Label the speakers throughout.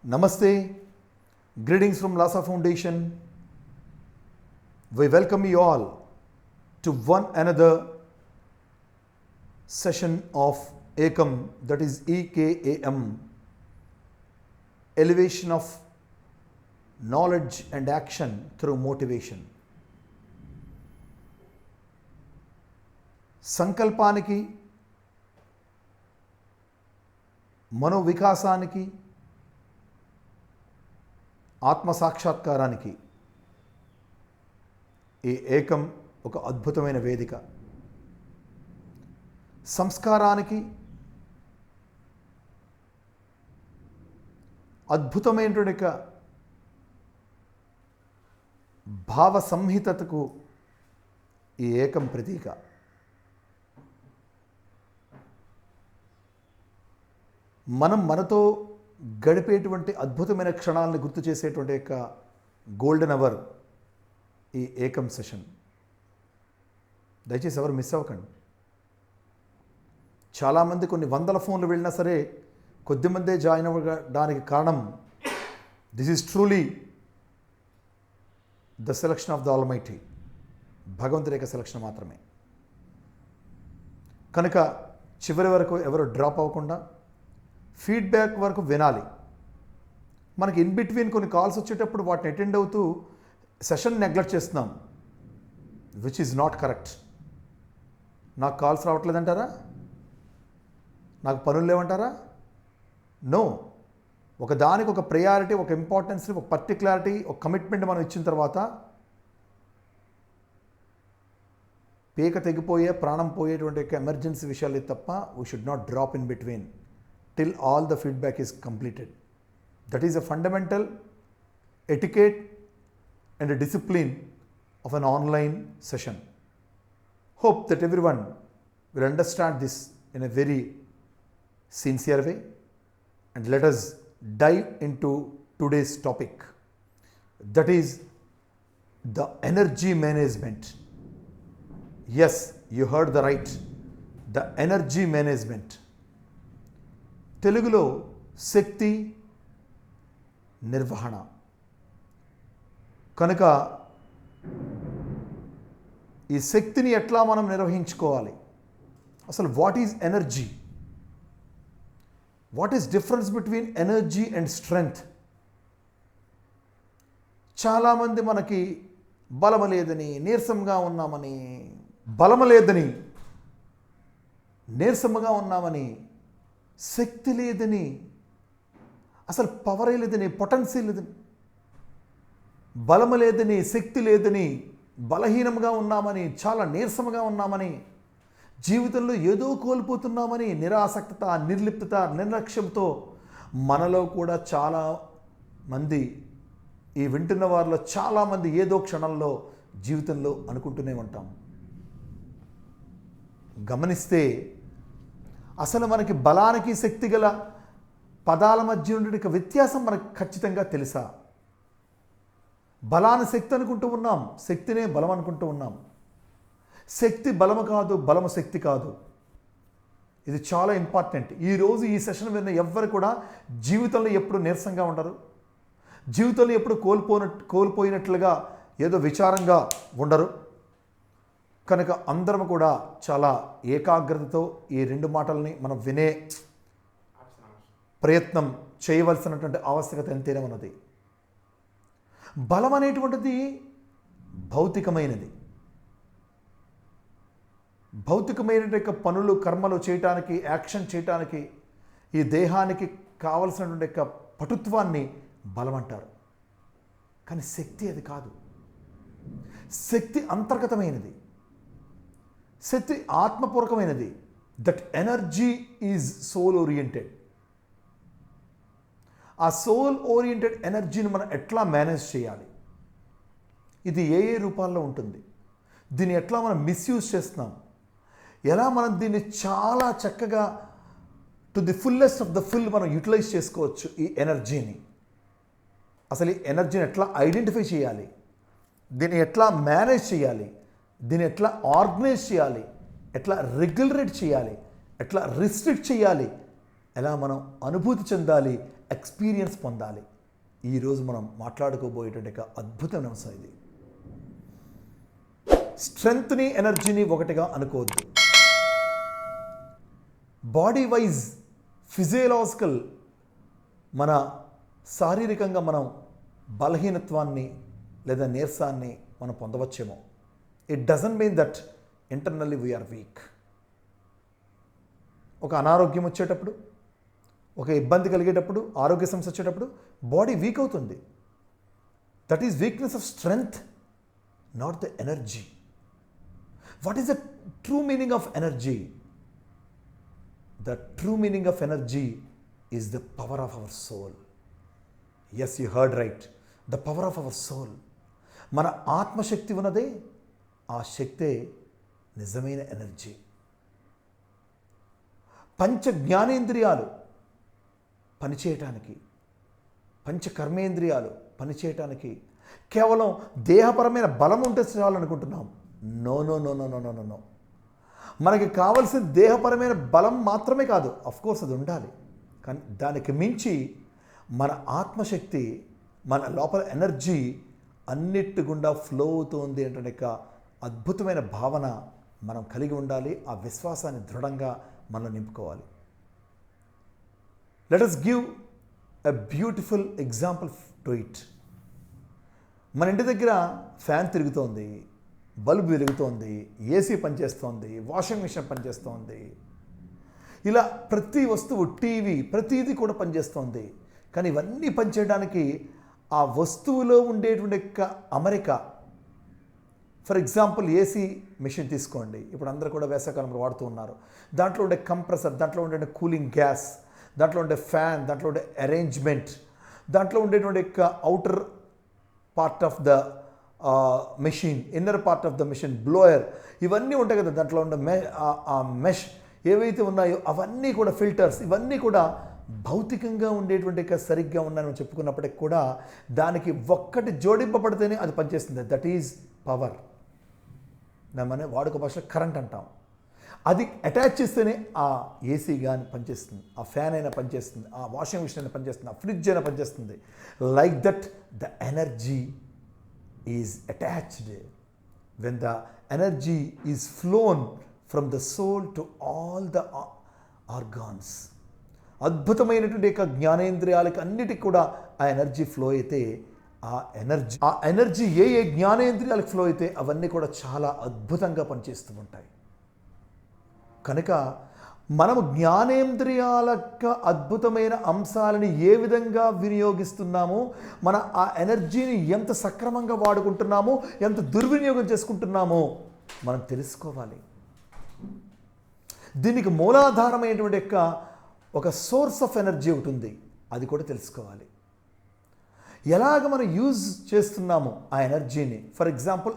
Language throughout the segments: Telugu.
Speaker 1: Namaste, greetings from Lhasa Foundation. We welcome you all to one another session of EKAM, that is EKAM, elevation of knowledge and action through motivation. సంకల్పానికి మనోవికాసానికి ఆత్మసాక్షాత్కారానికి ఈ ఏకం ఒక అద్భుతమైన వేదిక. సంస్కారానికి అద్భుతమైనటువంటి భావ సంహితకు ఈ ఏకం ప్రతీక. మనం మనతో గడిపేటువంటి అద్భుతమైన క్షణాలను గుర్తు చేసేటువంటి యొక్క గోల్డెన్ అవర్ ఈ ఏకం సెషన్. దయచేసి ఎవరు మిస్ అవ్వకండి. చాలామంది కొన్ని వందల ఫోన్లు వెళ్ళినా సరే కొద్దిమందే జాయిన్ అవ్వడానికి కారణం this is truly the selection of the almighty, భగవంతుడి యొక్క సెలక్షన్ మాత్రమే. కనుక చివరి వరకు ఎవరు డ్రాప్ అవ్వకుండా ఫీడ్బ్యాక్ వరకు వినాలి. మనకి ఇన్ బిట్వీన్ కొన్ని కాల్స్ వచ్చేటప్పుడు వాటిని అటెండ్ అవుతూ సెషన్ నెగ్లెక్ట్ చేస్తున్నాం, విచ్ ఈజ్ నాట్ కరెక్ట్. నాకు కాల్స్ రావట్లేదంటారా? నాకు పనులు లేవంటారా? నో. ఒక దానికి ఒక ప్రయారిటీ, ఒక ఇంపార్టెన్స్, ఒక పర్టికులారిటీ, ఒక కమిట్మెంట్ మనం ఇచ్చిన తర్వాత పీక తెగిపోయే ప్రాణం పోయేటువంటి యొక్క ఎమర్జెన్సీ విషయాలు తప్ప we should not drop in between till all the feedback is completed. That is a fundamental etiquette and a discipline of an online session. Hope that everyone will understand this in a very sincere way, and let us dive into today's topic, that is the energy management. Yes, you heard the right, the energy management. తెలుగులో శక్తి నిర్వహణ. కనుక ఈ శక్తిని ఎట్లా మనం నిర్వహించుకోవాలి? అసలు what is energy? What is difference between energy and strength? చాలామంది మనకి బలము లేదని, నీరసంగా ఉన్నామని, బలము లేదని, నీరసంగా ఉన్నామని, శక్తి లేదని, అసలు పవరే లేదని, పొటెన్సీ లేదని, బలము లేదని, శక్తి లేదని, బలహీనంగా ఉన్నామని, చాలా నీరసంగా ఉన్నామని, జీవితంలో ఏదో కోల్పోతున్నామని నిరాసక్తత, నిర్లిప్తత, నిర్లక్ష్యంతో మనలో కూడా చాలా మంది, ఈ వింటున్న వారిలో చాలామంది ఏదో క్షణంలో జీవితంలో అనుకుంటూనే ఉంటాం. గమనిస్తే అసలు మనకి బలానికి శక్తి గల పదాల మధ్య ఉండే వ్యత్యాసం మనకు ఖచ్చితంగా తెలుసా? బలాన్ని శక్తి అనుకుంటూ ఉన్నాం, శక్తినే బలం అనుకుంటూ ఉన్నాం. శక్తి బలము కాదు, బలము శక్తి కాదు. ఇది చాలా ఇంపార్టెంట్. ఈరోజు ఈ సెషన్ విన్న ఎవ్వరు కూడా జీవితంలో ఎప్పుడు నీరసంగా ఉండరు, జీవితంలో ఎప్పుడు కోల్పోయినట్లుగా ఏదో విచారంగా ఉండరు. కనుక అందరం కూడా చాలా ఏకాగ్రతతో ఈ రెండు మాటల్ని మనం వినే ప్రయత్నం చేయవలసినటువంటి ఆవశ్యకత ఎంతైనా ఉన్నది. బలం అనేటువంటిది భౌతికమైనది. భౌతికమైన పనులు, కర్మలు చేయటానికి, యాక్షన్ చేయటానికి, ఈ దేహానికి కావలసినటువంటి పటుత్వాన్ని బలం అంటారు. కానీ శక్తి అది కాదు. శక్తి అంతర్గతమైనది, శక్తి ఆత్మపూర్వకమైనది. That energy is soul oriented. ఆ సోల్ ఓరియంటెడ్ ఎనర్జీని మనం ఎట్లా మేనేజ్ చేయాలి? ఇది ఏ ఏ రూపాల్లో ఉంటుంది? దీన్ని ఎట్లా మనం మిస్యూజ్ చేస్తున్నాం? ఎలా మనం దీన్ని చాలా చక్కగా to the fullest of the full మనం యూటిలైజ్ చేసుకోవచ్చు ఈ ఎనర్జీని? అసలు ఈ ఎనర్జీని ఎట్లా ఐడెంటిఫై చేయాలి? దీన్ని ఎట్లా మేనేజ్ చేయాలి? దీన్ని ఎట్లా ఆర్గనైజ్ చేయాలి, ఎట్లా రెగ్యులరేట్ చేయాలి, ఎట్లా రిస్ట్రిక్ట్ చేయాలి, ఎలా మనం అనుభూతి చెందాలి, ఎక్స్పీరియన్స్ పొందాలి. ఈరోజు మనం మాట్లాడుకోబోయేటువంటి ఒక అద్భుతమైన అంశం ఇది. స్ట్రెంగ్త్ని ఎనర్జీని ఒకటిగా అనుకోవద్దు. బాడీ వైజ్ ఫిజియలాజికల్ మన శారీరకంగా మనం బలహీనత్వాన్ని లేదా నీరసాన్ని మనం పొందవచ్చేమో. It doesn't mean that internally we are weak. ఒక అనారోగ్యం వచ్చేటప్పుడు, ఒక ఇబ్బంది కలిగేటప్పుడు, ఆరోగ్య సమస్య వచ్చేటప్పుడు బాడీ వీక్ అవుతుంది. That is weakness of strength, not the energy. What is the true meaning of energy? The true meaning of energy is the power of our soul. Yes, you heard right. The power of our soul. మన ఆత్మశక్తి ఉన్నదే, ఆ శక్తే నిజమైన ఎనర్జీ. పంచ జ్ఞానేంద్రియాలు పనిచేయటానికి, పంచ కర్మేంద్రియాలు పనిచేయటానికి కేవలం దేహపరమైన బలం ఉంటే చాలనుకుంటున్నాం. No no no no no no no. మనకి కావలసిన దేహపరమైన బలం మాత్రమే కాదు, అఫ్కోర్స్ అది ఉండాలి, కానీ దానికి మించి మన ఆత్మశక్తి, మన లోపల ఎనర్జీ అన్నిటి గుండా ఫ్లో అవుతుంది అంటే ఒక అద్భుతమైన భావన మనం కలిగి ఉండాలి. ఆ విశ్వాసాన్ని దృఢంగా మనం నింపుకోవాలి. Let us give a beautiful example to it. మన ఇంటి దగ్గర ఫ్యాన్ తిరుగుతోంది, బల్బు వెలుగుతోంది, ఏసీ పనిచేస్తోంది, వాషింగ్ మిషన్ పనిచేస్తోంది. ఇలా ప్రతి వస్తువు, టీవీ, ప్రతిదీ కూడా పనిచేస్తోంది. కానీ ఇవన్నీ పనిచేయడానికి ఆ వస్తువులో ఉండేటువంటి అమరిక. ఫర్ ఎగ్జాంపుల్ ఏసీ మిషన్ తీసుకోండి, ఇప్పుడు అందరూ కూడా వేసవికాలంలో వాడుతూ ఉన్నారు. దాంట్లో ఉండే కంప్రెసర్, దాంట్లో ఉండే కూలింగ్ గ్యాస్, దాంట్లో ఉండే ఫ్యాన్, దాంట్లో ఉండే అరేంజ్మెంట్, దాంట్లో ఉండేటువంటి outer part of the machine, inner part of the machine, blower, ఇవన్నీ ఉంటాయి కదా. దాంట్లో ఉండే మెష్ ఏవైతే ఉన్నాయో అవన్నీ కూడా ఫిల్టర్స్, ఇవన్నీ కూడా భౌతికంగా ఉండేటువంటి సరిగ్గా ఉన్నాయని చెప్పుకున్నప్పటికి కూడా దానికి ఒక్కటి జోడింపబడితేనే అది పనిచేస్తుంది. That is power. మన వాడుక భాషలో కరెంట్ అంటాం. అది అటాచ్ చేస్తేనే ఆ ఏసీ కానీ పనిచేస్తుంది, ఆ ఫ్యాన్ అయినా పనిచేస్తుంది, ఆ వాషింగ్ మిషన్ అయినా పనిచేస్తుంది, ఆ ఫ్రిడ్జ్ అయినా పనిచేస్తుంది. Like that the energy is attached. When the energy is flown from the soul to all the organs. అద్భుతమైనటువంటి యొక్క జ్ఞానేంద్రియాలకి అన్నిటికి కూడా ఆ ఎనర్జీ ఫ్లో అయితే ఆ ఎనర్జీ ఏ జ్ఞానేంద్రియాలకు ఫ్లో అయితే అవన్నీ కూడా చాలా అద్భుతంగా పనిచేస్తూ ఉంటాయి. కనుక మనము జ్ఞానేంద్రియాలకు అద్భుతమైన అంశాలని ఏ విధంగా వినియోగిస్తున్నామో, మన ఆ ఎనర్జీని ఎంత సక్రమంగా వాడుకుంటున్నామో, ఎంత దుర్వినియోగం చేసుకుంటున్నామో మనం తెలుసుకోవాలి. దీనికి మూలాధారమైనటువంటి యొక్క ఒక సోర్స్ ఆఫ్ ఎనర్జీ ఒకటి ఉంది, అది కూడా తెలుసుకోవాలి. ఎలాగ మనం యూజ్ చేస్తున్నాము ఆ ఎనర్జీని. ఫర్ ఎగ్జాంపుల్,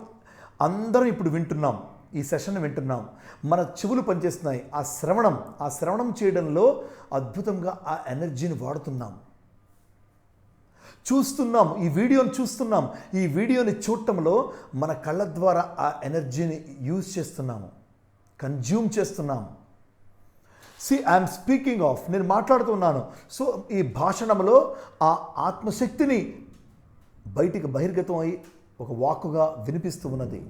Speaker 1: అందరం ఇప్పుడు వింటున్నాం, ఈ సెషన్ వింటున్నాం, మన చెవులు పనిచేస్తున్నాయి. ఆ శ్రవణం చేయడంలో అద్భుతంగా ఆ ఎనర్జీని వాడుతున్నాం. చూస్తున్నాం, ఈ వీడియోని చూస్తున్నాం, ఈ వీడియోని చూడటంలో మన కళ్ళ ద్వారా ఆ ఎనర్జీని యూజ్ చేస్తున్నాము, కన్జ్యూమ్ చేస్తున్నాము. ఐఎమ్ స్పీకింగ్ ఆఫ్, నేను మాట్లాడుతున్నాను. సో ఈ భాషణంలో ఆ ఆత్మశక్తిని బయటికి బహిర్గతం అయి ఒక వాక్కుగా వినిపిస్తూ ఉన్నది.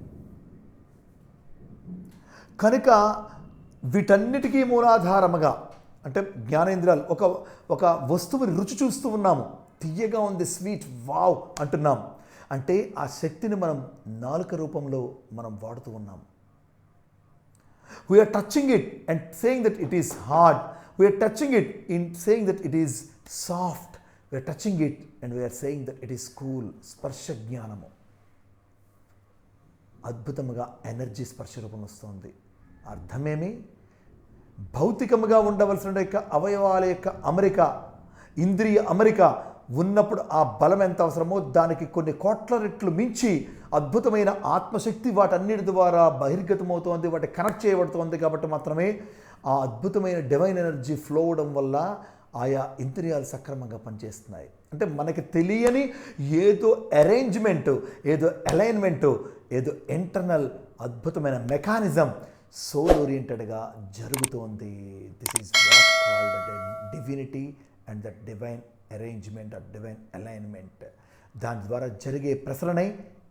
Speaker 1: కనుక వీటన్నిటికీ మూలాధారముగా అంటే జ్ఞానేంద్రియాలు ఒక వస్తువుని రుచి చూస్తూ ఉన్నాము, తియ్యగా ఉంది, స్వీట్, వావ్ అంటున్నాం. అంటే ఆ శక్తిని మనం నాలుక రూపంలో మనం వాడుతూ ఉన్నాం. We are touching it and saying that it is hard. We are touching it in saying that it is soft. We are touching it and we are saying that it is cool. స్పర్శ జ్ఞానము అద్భుతముగా ఎనర్జీ స్పర్శ రూపంలో వస్తుంది. అర్థమేమి? భౌతికముగా ఉండవలసిన యొక్క అవయవాల యొక్క అమరిక, ఇంద్రియ అమరిక ఉన్నప్పుడు ఆ బలం ఎంత అవసరమో దానికి కొన్ని కోట్ల రెట్లు మించి అద్భుతమైన ఆత్మశక్తి వాటన్నిటి ద్వారా బహిర్గతమవుతోంది, వాటి కనెక్ట్ చేయబడుతోంది. కాబట్టి మాత్రమే ఆ అద్భుతమైన డివైన్ ఎనర్జీ ఫ్లో అవడం వల్ల ఆయా ఇంద్రియాలు సక్రమంగా పనిచేస్తున్నాయి. అంటే మనకి తెలియని ఏదో అరేంజ్మెంటు, ఏదో అలైన్మెంటు, ఏదో ఇంటర్నల్ అద్భుతమైన మెకానిజం సోల్ ఓరియంటెడ్గా జరుగుతోంది. This is what called divinity and the divine arrangement or divine alignment. దాని ద్వారా జరిగే ప్రసరణే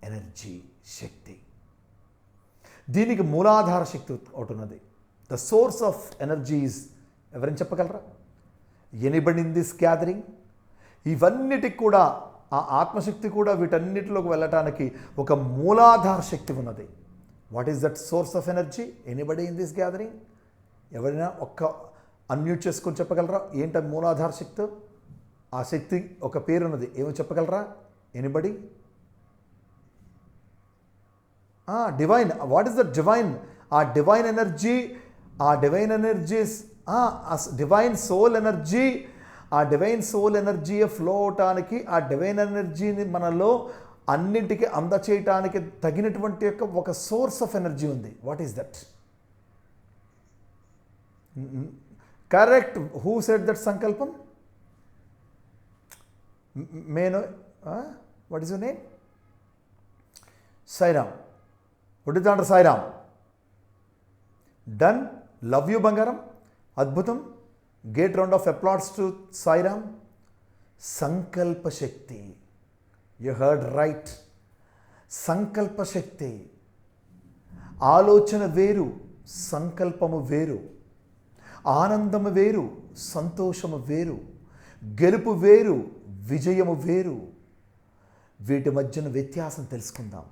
Speaker 1: ఎనర్జీ, శక్తి. దీనికి మూలాధార శక్తి ఒకటి ఉన్నది. ద సోర్స్ ఆఫ్ ఎనర్జీస్ ఎవరైనా చెప్పగలరా? Anybody in this gathering? ఇవన్నిటికి కూడా ఆ ఆత్మశక్తి కూడా వీటన్నిటిలోకి వెళ్ళటానికి ఒక మూలాధార శక్తి ఉన్నది. What is that source of energy? Anybody in this gathering? ఎవరైనా ఒక్క అన్మ్యూట్ చేసుకొని చెప్పగలరా? ఏంట మూలాధార శక్తి? ఆ శక్తి ఒక పేరు ఉన్నది, ఏమో చెప్పగలరా? Anybody? Divine. What is the divine? ఆ డివైన్ ఎనర్జీ, ఆ divine energies, divine soul energy, ఆ డివైన్ సోల్ ఎనర్జీ ఫ్లో అవటానికి, ఆ డివైన్ ఎనర్జీని మనలో అన్నింటికి అందచేయటానికి తగినటువంటి యొక్క ఒక సోర్స్ ఆఫ్ ఎనర్జీ ఉంది. What is that? Correct. Who said that సంకల్పం? మేనో. What is your name? Sairam. What is under Sairam? Done. Love you బంగారం. అద్భుతం. Get round of applause to Sairam. సంకల్ప శక్తి. You heard right. సంకల్ప శక్తి. ఆలోచన వేరు, సంకల్పము వేరు. ఆనందము వేరు, సంతోషము వేరు. గెలుపు వేరు, విజయము వేరు. వీటి మధ్యన వ్యత్యాసం తెలుసుకుందాం.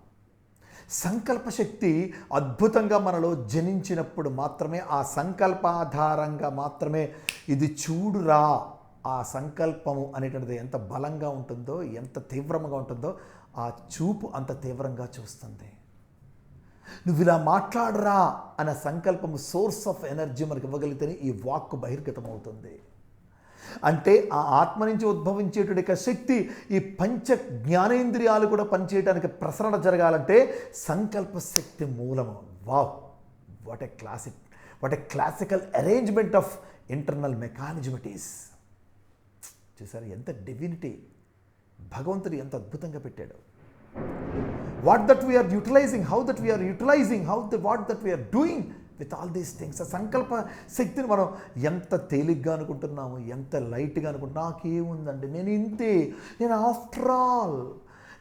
Speaker 1: సంకల్ప శక్తి అద్భుతంగా మనలో జనించినప్పుడు మాత్రమే, ఆ సంకల్పాధారంగా మాత్రమే ఇది చూడురా, ఆ సంకల్పము అనేటువంటిది ఎంత బలంగా ఉంటుందో, ఎంత తీవ్రంగా ఉంటుందో, ఆ చూపు అంత తీవ్రంగా చూస్తుంది. నువ్వు ఇలా మాట్లాడరా అనే సంకల్పము సోర్స్ ఆఫ్ ఎనర్జీ మనకు ఇవ్వగలిగితేనే ఈ వాక్కు బహిర్గతం అవుతుంది. అంటే ఆ ఆత్మ నుంచి ఉద్భవించేటువంటి శక్తి ఈ పంచ జ్ఞానేంద్రియాలు కూడా పనిచేయడానికి ప్రసరణ జరగాలంటే సంకల్ప శక్తి మూలము. Wow, what a classical arrangement of internal mechanism it is. చూసారు ఎంత డివినిటీ, భగవంతుడు ఎంత అద్భుతంగా పెట్టాడు. What that we are utilising, how that we are utilising, what that we are doing with all these things. ఆ సంకల్ప శక్తిని మనం ఎంత తేలిగ్గా అనుకుంటున్నాము, ఎంత లైట్గా అనుకుంటున్నాం. నాకేముందండి, నేను ఇంతే, నేను ఆఫ్టర్ ఆల్,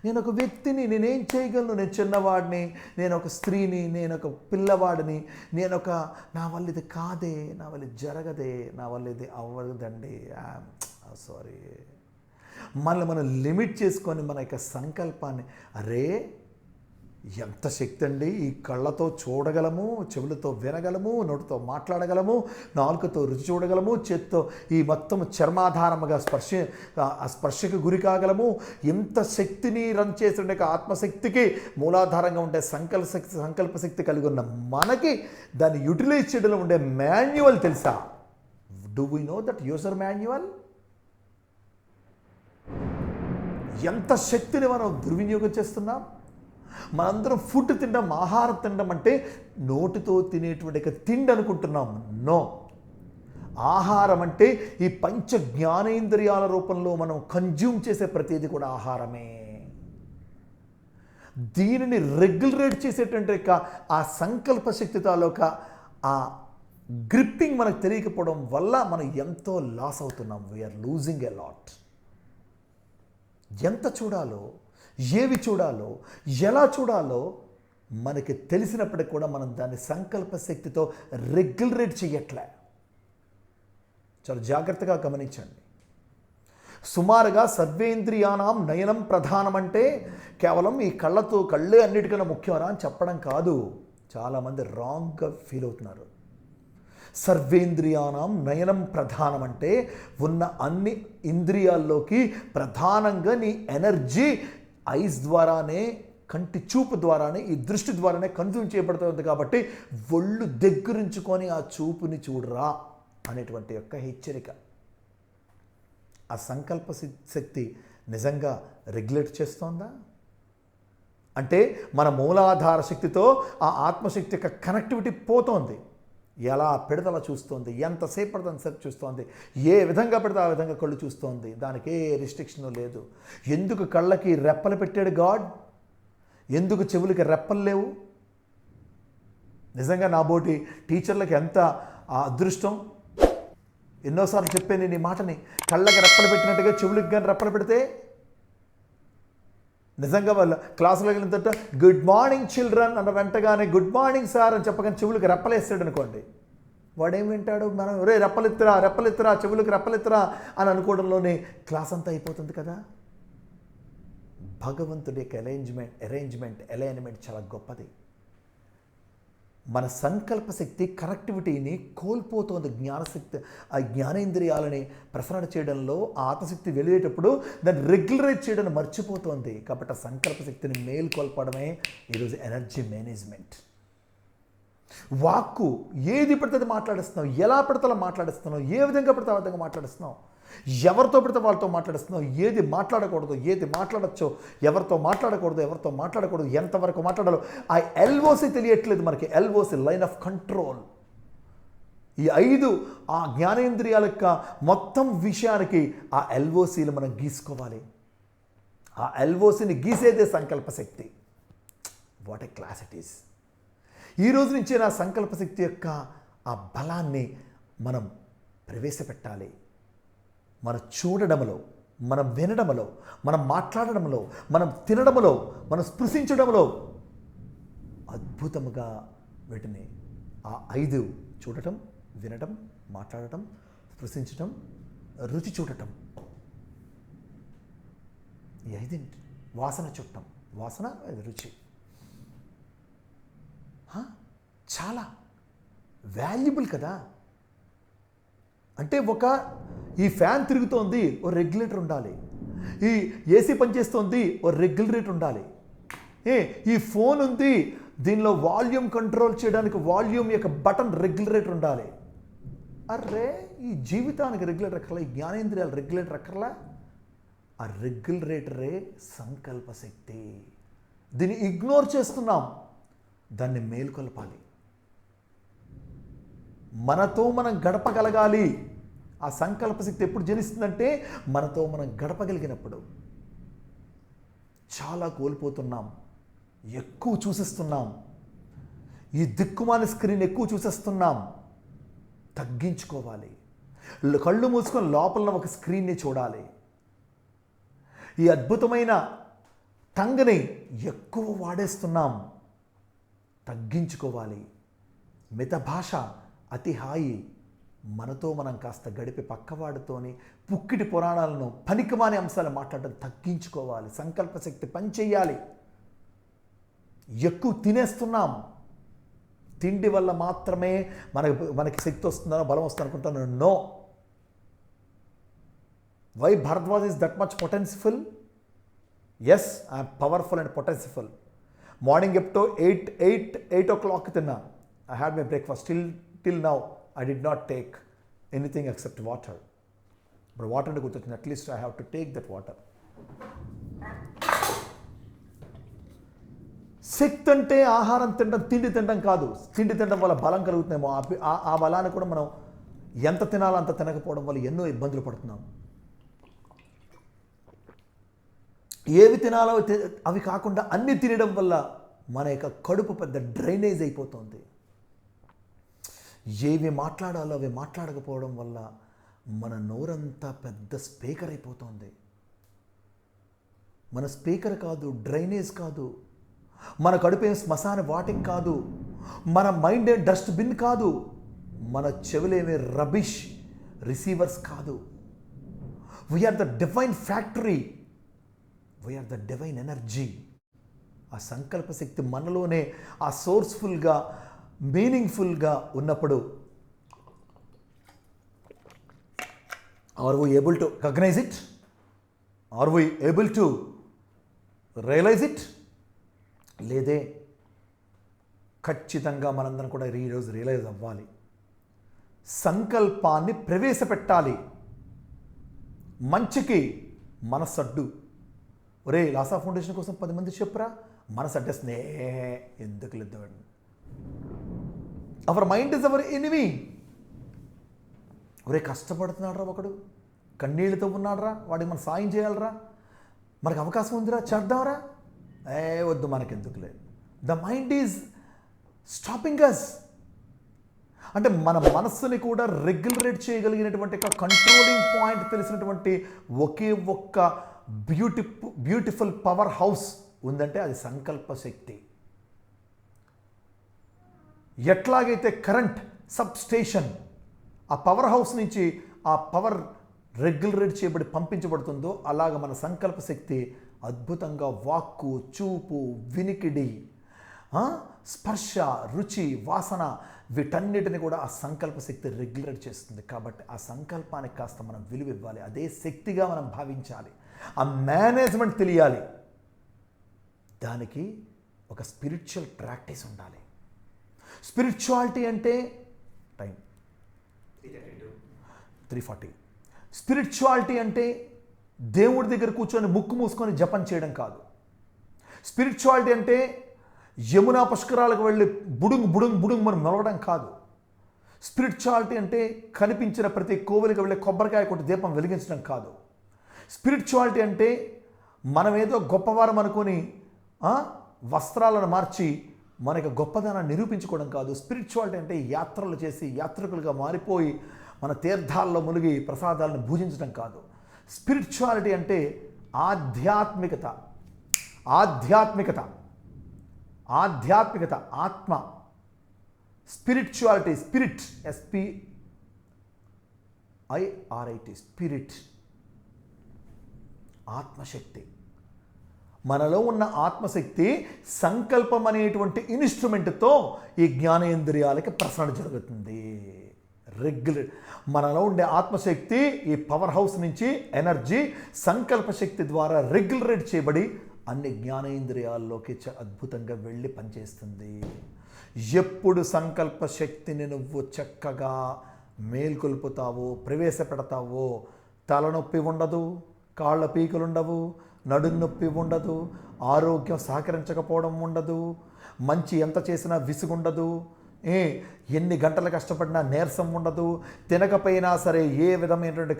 Speaker 1: నేను ఒక వ్యక్తిని, నేనేం చేయగలను, నేను చిన్నవాడిని, నేను ఒక స్త్రీని, నేను ఒక పిల్లవాడిని, నా వల్ల ఇది కాదే, నా వల్ల ఇది జరగదే, నా వల్ల ఇది అవ్వదండి, సారీ. మనం లిమిట్ చేసుకొని మన యొక్క సంకల్పాన్ని, అరే ఎంత శక్తి అండి, ఈ కళ్ళతో చూడగలము, చెవులతో వినగలము, నోటితో మాట్లాడగలము, నాలుకతో రుచి చూడగలము, చేత్తో ఈ మొత్తం చర్మాధారముగా స్పర్శకు గురి కాగలము. ఎంత శక్తిని రన్ చేసే ఆత్మశక్తికి మూలాధారంగా ఉండే సంకల్ప శక్తి కలిగి ఉన్న మనకి దాన్ని యూటిలైజ్ చేయడంలో ఉండే మాన్యువల్ తెలుసా? Do we know that user manual? ఎంత శక్తిని మనం దుర్వినియోగం చేస్తున్నాం. మనందరం ఫుడ్ తినడం, ఆహారం తినడం అంటే నోటితో తినేటువంటి తిండి అనుకుంటున్నాం. నో, ఆహారం అంటే ఈ పంచ జ్ఞానేంద్రియాల రూపంలో మనం కన్జ్యూమ్ చేసే ప్రతిదీ కూడా ఆహారమే. దీనిని రెగ్యులేట్ చేసేటువంటి ఆ సంకల్ప శక్తి తాలూకా ఆ గ్రిప్పింగ్ మనకు తెలియకపోవడం వల్ల మనం ఎంతో లాస్ అవుతున్నాం. We are losing a lot. ఎంత చూడాలో, ఏవి చూడాలో, ఎలా చూడాలో మనకి తెలిసినప్పటికీ కూడా మనం దాన్ని సంకల్ప శక్తితో రెగ్యులేట్ చేయట్లే. చాలా జాగ్రత్తగా గమనించండి. సుమారుగా సర్వేంద్రియానాం నయనం ప్రధానం అంటే కేవలం ఈ కళ్ళే అన్నిటికన్నా ముఖ్యమరా అని చెప్పడం కాదు. చాలామంది రాంగ్గా ఫీల్ అవుతున్నారు. సర్వేంద్రియానాం నయనం ప్రధానం అంటే ఉన్న అన్ని ఇంద్రియాల్లోకి ప్రధానంగా నీ ఎనర్జీ ఐస్ ద్వారానే, కంటి చూపు ద్వారానే, ఈ దృష్టి ద్వారానే కన్జ్యూమ్ చేయబడుతుంది. కాబట్టి ఒళ్ళు దగ్గరించుకొని ఆ చూపుని చూడరా అనేటువంటి యొక్క హెచ్చరిక. ఆ సంకల్ప శక్తి నిజంగా రెగ్యులేట్ చేస్తోందా? అంటే మన మూలాధార శక్తితో ఆ ఆత్మశక్తి యొక్క కనెక్టివిటీ పోతోంది. ఎలా పెడితే అలా చూస్తోంది, ఎంతసేపు పడితే అంతసేపు చూస్తోంది, ఏ విధంగా పెడితే ఆ విధంగా కళ్ళు చూస్తోంది. దానికి ఏ రిస్ట్రిక్షన్ లేదు. ఎందుకు కళ్ళకి రెప్పలు పెట్టాడు గాడ్? ఎందుకు చెవులకి రెప్పలు లేవు? నిజంగా నాబోటి టీచర్లకి ఎంత అదృష్టం. ఎన్నోసార్లు చెప్పాను నేను ఈ మాటని, కళ్ళకి రెప్పలు పెట్టినట్టుగా చెవులకి కానీ రెప్పలు పెడితే నిజంగా వాళ్ళ క్లాసులో వెళ్ళిన తర్వాత గుడ్ మార్నింగ్ చిల్డ్రన్ అన్న వెంటగానే గుడ్ మార్నింగ్ సార్ అని చెప్పగానే చెవులకి రెప్పలేస్తాడు అనుకోండి, వాడేం వింటాడు? మనం రే రెప్పలెత్తురా చెవులకి రెప్పలెత్తురా అని అనుకోవడంలోనే క్లాస్ అంతా అయిపోతుంది కదా. భగవంతుడి యొక్క అలైన్మెంట్ చాలా గొప్పది. మన సంకల్ప శక్తి కనెక్టివిటీని కోల్పోతుంది. జ్ఞానశక్తి, ఆ జ్ఞానేంద్రియాలని ప్రసరణ చేయడంలో ఆత్మశక్తి వెలిగేటప్పుడు దాన్ని రెగ్యులరైజ్ చేయడం మర్చిపోతుంది. కాబట్టి ఆ సంకల్ప శక్తిని మేల్కొల్పడమే ఈరోజు ఎనర్జీ మేనేజ్మెంట్. వాక్కు ఏది పడితే మాట్లాడిస్తున్నావు, ఎలా పడితే అలా మాట్లాడిస్తున్నావు, ఏ విధంగా పడితే ఆ విధంగా మాట్లాడిస్తున్నావు, ఎవరితో పడితే వాళ్ళతో మాట్లాడిస్తున్నావు, ఏది మాట్లాడకూడదు, ఏది మాట్లాడచ్చో, ఎవరితో మాట్లాడకూడదు, ఎంతవరకు మాట్లాడాలో ఆ ఎల్ఓసి తెలియట్లేదు మనకి. LOC line of control. ఈ 5 ఆ జ్ఞానేంద్రియాల యొక్క మొత్తం విషయానికి ఆ ఎల్ఓసీలు మనం గీసుకోవాలి. ఆ ఎల్ఓసిని గీసేదే సంకల్ప శక్తి. What a class it is. ఈ రోజు నుంచే నా సంకల్ప శక్తి యొక్క ఆ బలాన్ని మనం ప్రవేశపెట్టాలి. మనం చూడడంలో, మనం వినడంలో, మనం మాట్లాడడంలో, మనం తినడంలో, మనం స్పృశించడంలో అద్భుతముగా వీటిని ఆ 5 చూడటం, వినటం, మాట్లాడటం, స్పృశించటం, రుచి చూడటం, ఈ 5 వాసన చుట్టం, వాసన రుచి చాలా వాల్యుబుల్ కదా. అంటే ఈ ఫ్యాన్ తిరుగుతోంది, ఓ రెగ్యులేటర్ ఉండాలి. ఈ ఏసీ పనిచేస్తోంది, ఓ రెగ్యులేటర్ ఉండాలి. ఈ ఫోన్ ఉంది, దీనిలో వాల్యూమ్ కంట్రోల్ చేయడానికి వాల్యూమ్ యొక్క బటన్ రెగ్యులేటర్ ఉండాలి. అర్రే ఈ జీవితానికి రెగ్యులేటర్ అక్కర్లా, ఈ జ్ఞానేంద్రియాలు రెగ్యులేటర్ అక్కర్లా. ఆ రెగ్యులేటరే సంకల్ప శక్తి. దీన్ని ఇగ్నోర్ చేస్తున్నాం, దాన్ని మేల్కొల్పాలి. మనతో మనం గడపగలగాలి. ఆ సంకల్ప శక్తి ఎప్పుడు జనిస్తుందంటే మనతో మనం గడపగలిగినప్పుడు. చాలా కోల్పోతున్నాం, ఎక్కువ చూసేస్తున్నాం, ఈ దిక్కుమాలి స్క్రీన్ ఎక్కువ చూసేస్తున్నాం. తగ్గించుకోవాలి. కళ్ళు మూసుకొని లోపల ఒక స్క్రీన్ని చూడాలి. ఈ అద్భుతమైన టంగ్ని ఎక్కువ వాడేస్తున్నాం, తగ్గించుకోవాలి. మిత భాష అతి హాయి. మనతో మనం కాస్త గడిపి పక్కవాడితోని పుక్కిటి పురాణాలను, పనికిమాని అంశాలు మాట్లాడడం తగ్గించుకోవాలి. సంకల్ప శక్తి పనిచేయాలి. ఎక్కువ తినేస్తున్నాం. తిండి వల్ల మాత్రమే మనకి శక్తి వస్తుందనో బలం వస్తుంది అనుకుంటాను. No. Why Bharadwaj is that much potential? Yes, I'm powerful and potential. Morning ఎప్పుడో 8 o'clock తిన్నా. I had my breakfast. till now I did not take anything except water. But water అంటే గుర్తొచ్చింది. At least I have to take that water. శక్తి అంటే ఆహారం తినడం, తిండి తినడం కాదు. తిండి తినడం వల్ల బలం కలుగుతుందేమో. ఆ బలాన్ని కూడా మనం ఎంత తినాలో అంత తినకపోవడం వల్ల ఎన్నో ఇబ్బందులు పడుతున్నాం. ఏవి తినాలో అవి కాకుండా అన్ని తినడం వల్ల మన యొక్క కడుపు పెద్ద డ్రైనేజ్ అయిపోతుంది. ఏవి మాట్లాడాలో అవి మాట్లాడకపోవడం వల్ల మన నోరంతా పెద్ద స్పీకర్ అయిపోతుంది. మన స్పీకర్ కాదు, డ్రైనేజ్ కాదు. మన కడుపేం శ్మశాన వాటికి కాదు. మన మైండ్ ఏం డస్ట్బిన్ కాదు. మన చెవులేమి రబిష్ రిసీవర్స్ కాదు. We are the divine factory. We are the divine energy. ఆ సంకల్ప శక్తి మనలోనే ఆ సోర్స్ఫుల్గా, మీనింగ్ఫుల్గా ఉన్నప్పుడు are we able to recognise it? Are we able to realise it? లేదే. ఖచ్చితంగా మనందరం కూడా ఈరోజు రియలైజ్ అవ్వాలి. సంకల్పాన్ని ప్రవేశపెట్టాలి. మంచికి మనసడ్డు. ఒరే లాసా ఫౌండేషన్ కోసం 10 మంది చెప్పురా, మనసు అడ్డేస్తుంది. ఎందుకు లేదు? Our mind is our enemy. ఒరే కష్టపడుతున్నాడు రా ఒకడు, కన్నీళ్ళతో ఉన్నాడు రా, వాడికి మనం సాయం చేయాలరా, మనకు అవకాశం ఉందిరా, చేద్దాంరా. వద్దు, మనకెందుకు లేదు. The mind is stopping us. అంటే మన మనస్సుని కూడా రెగ్యులేట్ చేయగలిగినటువంటి ఒక కంట్రోలింగ్ పాయింట్ తెలిసినటువంటి ఒకే ఒక్క బ్యూటిఫుల్ పవర్ హౌస్ ఉందంటే అది సంకల్ప శక్తి. ఎట్లాగైతే కరెంట్ సబ్ స్టేషన్ ఆ పవర్ హౌస్ నుంచి ఆ పవర్ రెగ్యులేట్ చేయబడి పంపించబడుతుందో అలాగ మన సంకల్ప శక్తి అద్భుతంగా వాక్కు, చూపు, వినికిడి, స్పర్శ, రుచి, వాసన వీటన్నిటిని కూడా ఆ సంకల్ప శక్తి రెగ్యులేట్ చేస్తుంది. కాబట్టి ఆ సంకల్పానికి కాస్త మనం విలువ ఇవ్వాలి, అదే శక్తిగా మనం భావించాలి, ఆ మేనేజ్మెంట్ తెలియాలి. దానికి ఒక స్పిరిచువల్ ప్రాక్టీస్ ఉండాలి. స్పిరిచువాలిటీ అంటే టైం 3:40. స్పిరిచువాలిటీ అంటే దేవుడి దగ్గర కూర్చొని ముక్కు మూసుకొని జపం చేయడం కాదు. స్పిరిచువాలిటీ అంటే యమునా పుష్కరాలకు వెళ్ళి బుడుంగ్ బుడుంగ్ బుడుంగ్ మనం మెలవడం కాదు. స్పిరిచువాలిటీ అంటే కనిపించిన ప్రతి కోవిలికి వెళ్ళి కొబ్బరికాయ కొట్టి దీపం వెలిగించడం కాదు. స్పిరిచువాలిటీ అంటే మనం ఏదో గొప్పవారం అనుకొని వస్త్రాలను మార్చి మనకి గొప్పదనాన్ని నిరూపించుకోవడం కాదు. స్పిరిచువాలిటీ అంటే యాత్రలు చేసి యాత్రికులుగా మారిపోయి మన తీర్థాల్లో మునిగి ప్రసాదాలను భుజించడం కాదు. స్పిరిచువాలిటీ అంటే ఆధ్యాత్మికత, ఆధ్యాత్మికత, ఆధ్యాత్మికత, ఆత్మ. స్పిరిచువాలిటీ, స్పిరిట్, SPIRIT, స్పిరిట్, ఆత్మశక్తి. మనలో ఉన్న ఆత్మశక్తి సంకల్పం అనేటువంటి ఇన్స్ట్రుమెంట్తో ఈ జ్ఞానేంద్రియాలకి ప్రసరణ జరుగుతుంది. రెగ్యులేట్ మనలో ఉండే ఆత్మశక్తి ఈ పవర్ హౌస్ నుంచి ఎనర్జీ సంకల్ప శక్తి ద్వారా రెగ్యులేట్ చేయబడి అన్ని జ్ఞానేంద్రియాల్లోకి అద్భుతంగా వెళ్ళి పనిచేస్తుంది. ఎప్పుడు సంకల్ప శక్తిని నువ్వు చక్కగా మేల్కొల్పుతావో, ప్రవేశపెడతావో, తలనొప్పి ఉండదు, కాళ్ళ పీకులు ఉండవు, నడుము నొప్పి ఉండదు, ఆరోగ్యం సహకరించకపోవడం ఉండదు, మంచి ఎంత చేసినా విసుగుండదు, ఎన్ని గంటలు కష్టపడినా నీరసం ఉండదు, తినకపోయినా సరే ఏ విధమైనటువంటి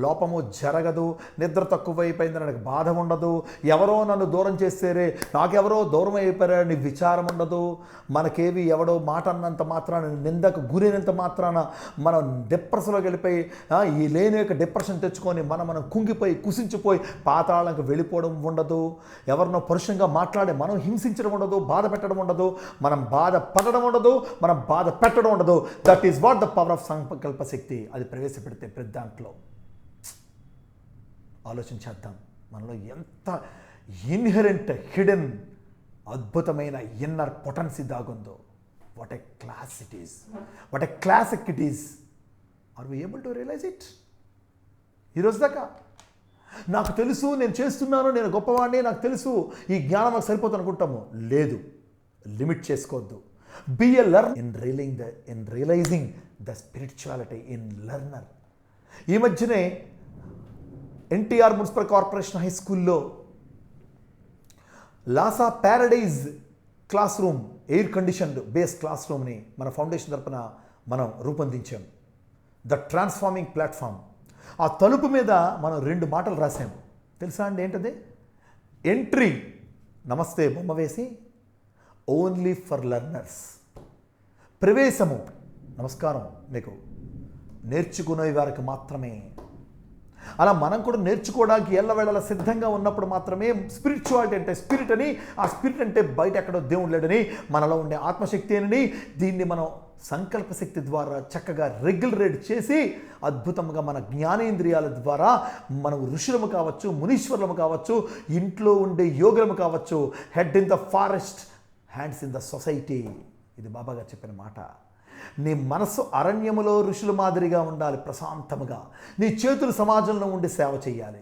Speaker 1: లోపము జరగదు, నిద్ర తక్కువైపోయింది నాకు బాధ ఉండదు, ఎవరో నన్ను దూరం చేసేరే నాకెవరో దూరం అయిపోయారని విచారం ఉండదు, మనకేవి ఎవడో మాట అన్నంత మాత్రాన, నిందకు గురైనంత మాత్రాన మనం డిప్రెషన్లోకి వెళ్ళిపోయి ఈ లేని యొక్క డిప్రెషన్ తెచ్చుకొని మనం కుంగిపోయి కుసించిపోయి పాతాళంకి వెళ్ళిపోవడం ఉండదు, ఎవరినో పరుషంగా మాట్లాడి మనం హింసించడం ఉండదు, బాధ పెట్టడం ఉండదు, మనం బాధ పడడం ఉండదు, మనం బాధ పెట్టడం ఉండదు. That is what the power of సంకల్ప శక్తి. అది ప్రవేశపెడితే ప్రతి దాంట్లో ఆలోచించేద్దాం మనలో ఎంత ఇన్హెరెంట్ హిడెన్ అద్భుతమైన ఇన్నర్ పొటెన్సీ దాగుందో. What a class it is, what a classic it is. Are we able to realise it? ఈరోజు దాకా నాకు తెలుసు, నేను చేస్తున్నాను, నేను గొప్పవాడిని, నాకు తెలుసు, ఈ జ్ఞానం నాకు సరిపోతుంది అనుకుంటాము. లేదు, లిమిట్ చేసుకోవద్దు. Be a learner in realizing the spirituality in learner. ఈ మధ్యనే ఎన్టీఆర్ మున్సిపల్ కార్పొరేషన్ హై స్కూల్లో Lasa paradise classroom, air conditioned base class రూమ్ని మన ఫౌండేషన్ తరపున మనం రూపొందించాం. The transforming platform. ఆ తలుపు మీద మనం 2 మాటలు రాసాం. తెలుసా అండి ఏంటది? ఎంట్రీ నమస్తే బొమ్మ వేసి, ఓన్లీ ఫర్ లెర్నర్స్. ప్రవేశము నమస్కారం మీకు నేర్చుకునే వారికి మాత్రమే. అలా మనం కూడా నేర్చుకోవడానికి ఎల్లవేళలా సిద్ధంగా ఉన్నప్పుడు మాత్రమే స్పిరిచువాలిటీ అంటే స్పిరిట్ అని, ఆ స్పిరిట్ అంటే బయట ఎక్కడో దేవుడు లేడని, మనలో ఉండే ఆత్మశక్తి అని, దీన్ని మనం సంకల్ప శక్తి ద్వారా చక్కగా రెగ్యులేట్ చేసి అద్భుతంగా మన జ్ఞానేంద్రియాల ద్వారా మనం ఋషులము కావచ్చు, మునీశ్వరులము కావచ్చు, ఇంట్లో ఉండే యోగులము కావచ్చు, head in the forest, hands in the society. ఇది బాబాగారు చెప్పిన మాట. నీ మనస్సు అరణ్యములో ఋషుల మాదిరిగా ఉండాలి, ప్రశాంతముగా. నీ చేతులు సమాజంలో ఉండి సేవ చేయాలి.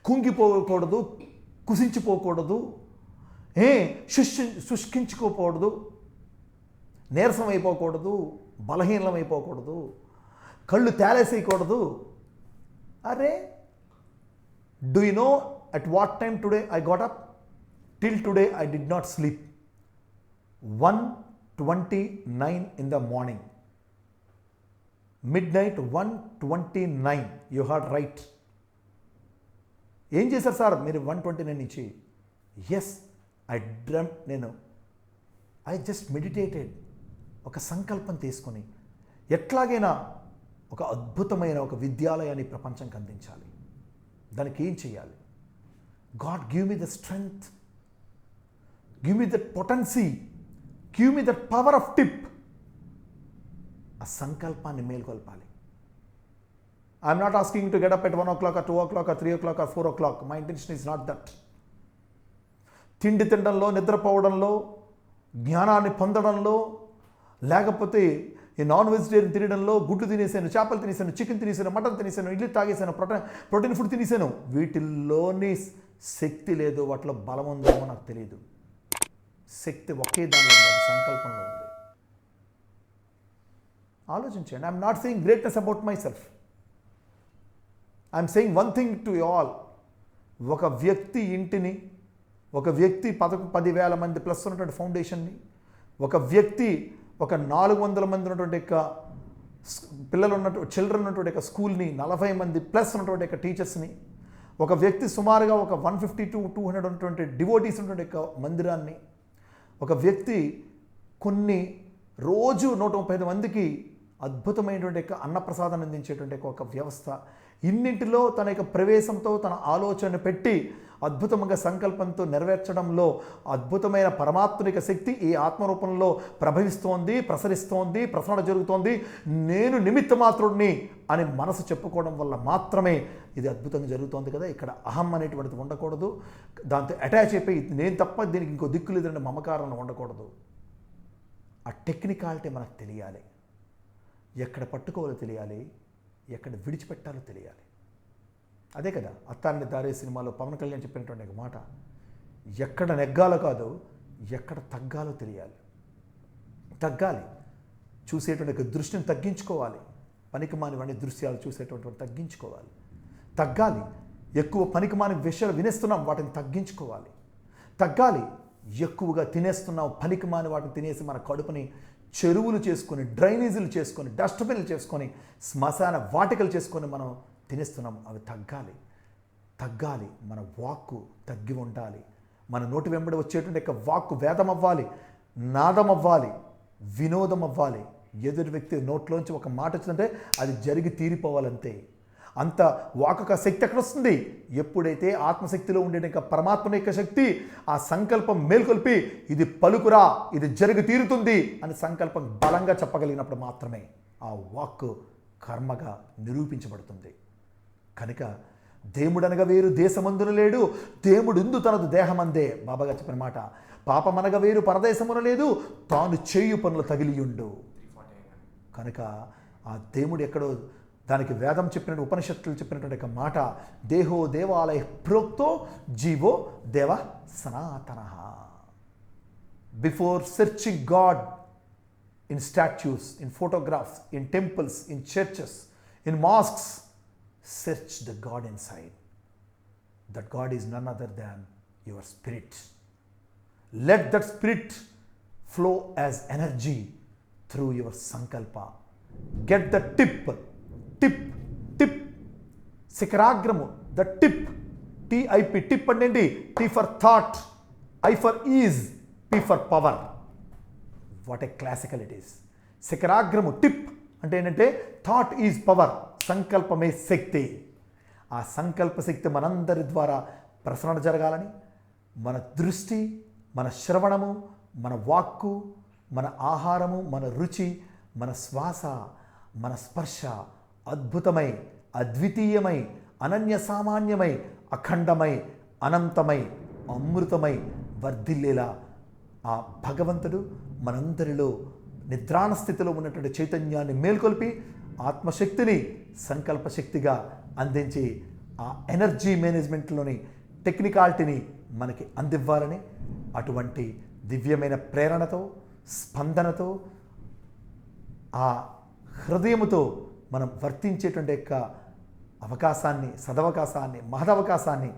Speaker 1: కుంగిపోకూడదు, కుసించిపోకూడదు, శుష్కించుకోకూడదు, నీరసం అయిపోకూడదు, బలహీనం అయిపోకూడదు, కళ్ళు తేలేసేయకూడదు. అరే, do you know at what time today I got up? Till today I did not sleep. 1:29 in the morning. Midnight 1:29. You heard right. ఏం చేశారు సార్ మీరు 1:29 నుంచి? Yes, I drum. నేను ఐ జస్ట్ మెడిటేటెడ్. ఒక సంకల్పం తీసుకొని ఎట్లాగైనా ఒక అద్భుతమైన ఒక విద్యాలయాన్ని ప్రపంచంకి అందించాలి. దానికి ఏం చేయాలి? God give me the strength, give me that potency, give me that power of tip. ఆ సంకల్పాన్ని మేల్కొల్పాలి. I'm not asking to get up at 1 o'clock or 2 o'clock or 3 o'clock or 4 o'clock. My intention is not that. తిండి తినడంలో, నిద్రపోవడంలో, జ్ఞానాన్ని పొందడంలో, లేకపోతే ఈ నాన్ వెజిటేరియన్ తినడంలో, గుడ్డు తినేసాను, చేపలు తినేసాను, చికెన్ తినేసాను, మటన్ తినేసాను, ఇడ్లీ తాగేసాను, ప్రోటీన్ ఫుడ్ తినేసాను, వీటిల్లోని శక్తి లేదు, వాటిలో బలం ఉందేమో నాకు తెలియదు. శక్తి ఒకే దానిలో ఉంది, సంకల్పంలో ఉంది. ఆలోచించండి. I'm not saying greatness about my self. I'm saying one thing to you all. ఒక వ్యక్తి ఇంటిని, ఒక వ్యక్తి 10,000 మంది ప్లస్ ఉన్నటువంటి ఫౌండేషన్ని, ఒక వ్యక్తి ఒక 400 మంది ఉన్నటువంటి యొక్క పిల్లలు ఉన్నటువంటి చిల్డ్రన్ ఉన్నటువంటి యొక్క స్కూల్ని, 40 మంది ప్లస్ ఉన్నటువంటి యొక్క టీచర్స్ని, ఒక వ్యక్తి సుమారుగా ఒక 150 to 200 ఉన్నటువంటి డివోటీస్ ఉన్నటువంటి యొక్క మందిరాన్ని, ఒక వ్యక్తి కొన్ని రోజు 135 మందికి అద్భుతమైనటువంటి యొక్క అన్నప్రసాదాన్ని అందించేటువంటి ఒక వ్యవస్థ, ఇన్నింటిలో తన యొక్క ప్రవేశంతో తన ఆలోచన పెట్టి అద్భుతంగా సంకల్పంతో నెరవేర్చడంలో అద్భుతమైన పరమాత్మనిక శక్తి ఈ ఆత్మరూపంలో ప్రభవిస్తోంది, ప్రసరిస్తోంది, ప్రసరణ జరుగుతోంది. నేను నిమిత్త మాత్రుడిని అని మనసు చెప్పుకోవడం వల్ల మాత్రమే ఇది అద్భుతంగా జరుగుతోంది కదా. ఇక్కడ అహం అనేటువంటిది ఉండకూడదు. దాంతో అటాచ్ అయిపోయి నేను తప్ప దీనికి ఇంకో దిక్కు లేదంటే మమకారంలో ఉండకూడదు. ఆ టెక్నికాలిటీ మనకు తెలియాలి. ఎక్కడ పట్టుకోవాలో తెలియాలి, ఎక్కడ విడిచిపెట్టాలో తెలియాలి. అదే కదా అత్తాన్ని దారే సినిమాలో పవన్ కళ్యాణ్ చెప్పినటువంటి ఒక మాట, ఎక్కడ నెగ్గాలో కాదు, ఎక్కడ తగ్గాలో తెలియాలి. తగ్గాలి. చూసేటువంటి దృష్టిని తగ్గించుకోవాలి. పనికిమానివన్నీ దృశ్యాలు చూసేటువంటి తగ్గించుకోవాలి. తగ్గాలి. ఎక్కువ పనికిమాని విషయాలు వినేస్తున్నాం, వాటిని తగ్గించుకోవాలి. తగ్గాలి. ఎక్కువగా తినేస్తున్నాం, పనికిమాని వాటిని తినేసి మన కడుపుని చెరువులు చేసుకొని, డ్రైనేజీలు చేసుకొని, డస్ట్బిన్లు చేసుకొని, శ్మశాన వాటికలు చేసుకొని మనం తినేస్తున్నాం. అవి తగ్గాలి. తగ్గాలి. మన వాక్కు తగ్గి ఉండాలి. మన నోటి వెంబడి వచ్చేటువంటి యొక్క వాక్కు వేదం అవ్వాలి, నాదం అవ్వాలి, వినోదం అవ్వాలి. ఎదుటి వ్యక్తి నోట్లోంచి ఒక మాట వచ్చిందంటే అది జరిగి తీరిపోవాలంతే. అంత వాక శక్తి ఎక్కడ వస్తుంది? ఎప్పుడైతే ఆత్మశక్తిలో ఉండే ఇంకా పరమాత్మ యొక్క శక్తి ఆ సంకల్పం మేల్కొల్పి ఇది పలుకురా, ఇది జరిగి తీరుతుంది అని సంకల్పం బలంగా చెప్పగలిగినప్పుడు మాత్రమే ఆ వాక్కు కర్మగా నిరూపించబడుతుంది. కనుక దేవుడనగా వేరు దేశమందున లేడు, దేవుడిందు తనదు దేహమందే. బాబాగా చెప్పిన మాట, పాపమనగా వేరు పరదేశమున లేదు, తాను చేయు పనులు తగిలియుండు. కనుక ఆ దేవుడు ఎక్కడో, దానికి వేదం చెప్పినట్టు, ఉపనిషత్తులు చెప్పినటువంటి ఒక మాట, దేహో దేవాలయ ప్రోక్తో జీవో దేవ సనాతన. Before searching God in statues, in photographs, in temples, in churches, in masks, search the God inside. That God is none other than your spirit. Let that spirit flow as energy through your sankalpa. Get the tip. Sikaragramu, the tip. TIP, tip and T for thought, I for ease, P for power. What a classical it is. Sikaragramu, tip అంటే ఏంటంటే థాట్ ఈజ్ పవర్, సంకల్పమే శక్తి. ఆ సంకల్ప శక్తి మనందరి ద్వారా ప్రసరణ జరగాలని మన దృష్టి, మన శ్రవణము, మన వాక్కు, మన ఆహారము, మన రుచి, మన శ్వాస, మన స్పర్శ అద్భుతమై, అద్వితీయమై, అనన్య సామాన్యమై, అఖండమై, అనంతమై, అమృతమై వర్ధిల్లేలా ఆ భగవంతుడు మనందరిలో నిద్రాణ స్థితిలో ఉన్నటువంటి చైతన్యాన్ని మేల్కొల్పి ఆత్మశక్తిని సంకల్పశక్తిగా అందించి ఆ ఎనర్జీ మేనేజ్మెంట్లోని టెక్నికాలిటీని మనకి అందివ్వాలని, అటువంటి దివ్యమైన ప్రేరణతో, స్పందనతో, ఆ హృదయముతో మనం వర్తించేటువంటి యొక్క అవకాశాన్ని, సదవకాశాన్ని, మహదవకాశాన్ని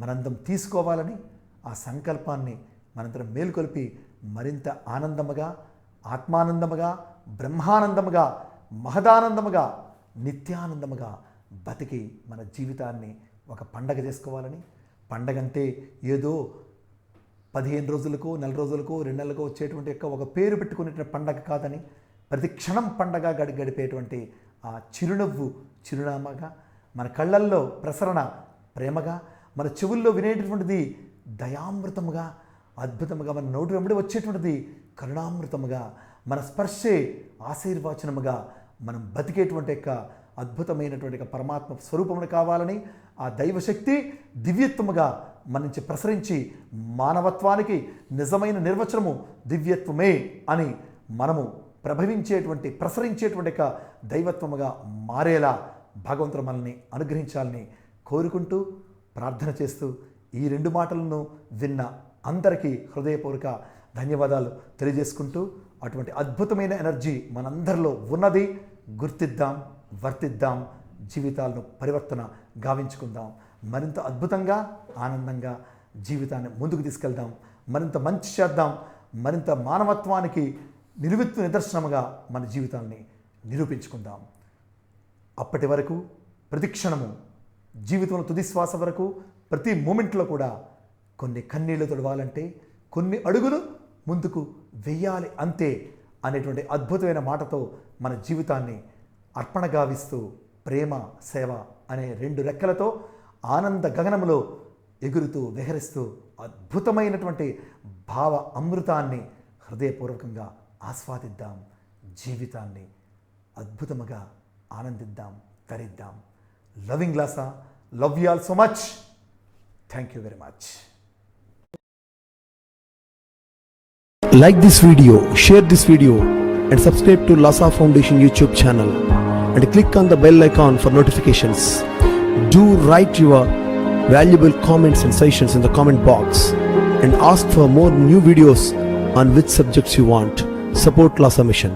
Speaker 1: మనందరం తీసుకోవాలని, ఆ సంకల్పాన్ని మనందరం మేల్కొల్పి మరింత ఆనందముగా, ఆత్మానందముగా, బ్రహ్మానందముగా, మహదానందముగా, నిత్యానందముగా బతికి మన జీవితాన్ని ఒక పండగ చేసుకోవాలని. పండగ అంటే ఏదో 15 రోజులకు, నెల రోజులకు, 2 నెలలకు వచ్చేటువంటి యొక్క ఒక పేరు పెట్టుకునే పండగ కాదని, ప్రతి క్షణం పండగ గడిపేటువంటి ఆ చిరునవ్వు చిరునామాగా, మన కళ్ళల్లో ప్రసరణ ప్రేమగా, మన చెవుల్లో వినేటటువంటిది దయామృతముగా, అద్భుతముగా, మన నోటి వెంబడి వచ్చేటువంటిది కరుణామృతముగా, మన స్పర్శే ఆశీర్వాచనముగా, మనం బతికేటువంటి యొక్క అద్భుతమైనటువంటి యొక్క పరమాత్మ స్వరూపమును కావాలని, ఆ దైవశక్తి దివ్యత్వముగా మన నుంచి ప్రసరించి మానవత్వానికి నిజమైన నిర్వచనము దివ్యత్వమే అని మనము ప్రసరించేటువంటి యొక్క దైవత్వముగా మారేలా భగవంతుడు మనల్ని అనుగ్రహించాలని కోరుకుంటూ ప్రార్థన చేస్తూ ఈ 2 మాటలను విన్న అందరికీ హృదయపూర్వక ధన్యవాదాలు తెలియజేసుకుంటూ, అటువంటి అద్భుతమైన ఎనర్జీ మనందరిలో ఉన్నది. గుర్తిద్దాం, వర్తిద్దాం, జీవితాలను పరివర్తన గావించుకుందాం. మరింత అద్భుతంగా, ఆనందంగా జీవితాన్ని ముందుకు తీసుకెళ్దాం. మరింత మంచి చేద్దాం. మరింత మానవత్వానికి నిలువెత్తు నిదర్శనముగా మన జీవితాన్ని నిరూపించుకుందాం. అప్పటి వరకు ప్రతి క్షణము, జీవితంలో తుది శ్వాస వరకు, ప్రతి మూమెంట్లో కూడా కొన్ని కన్నీళ్లు తొడవాలంటే కొన్ని అడుగులు ముందుకు వెయ్యాలి అంతే అనేటువంటి అద్భుతమైన మాటతో మన జీవితాన్ని అర్పణ గావిస్తూ, ప్రేమ సేవ అనే 2 రెక్కలతో ఆనంద గగనములో ఎగురుతూ విహరిస్తూ అద్భుతమైనటువంటి భావ అమృతాన్ని హృదయపూర్వకంగా ఆస్వాదిద్దాం. జీవితాన్ని అద్భుతముగా ఆనందిద్దాం, తరిద్దాం. Loving Lasa, love you all so much. Thank you very much.
Speaker 2: Like this video, share this video and subscribe to Lhasa Foundation YouTube channel and click on the bell icon for notifications. Do write your valuable comments and suggestions in the comment box and ask for more new videos on which subjects you want. Support Lhasa Mission.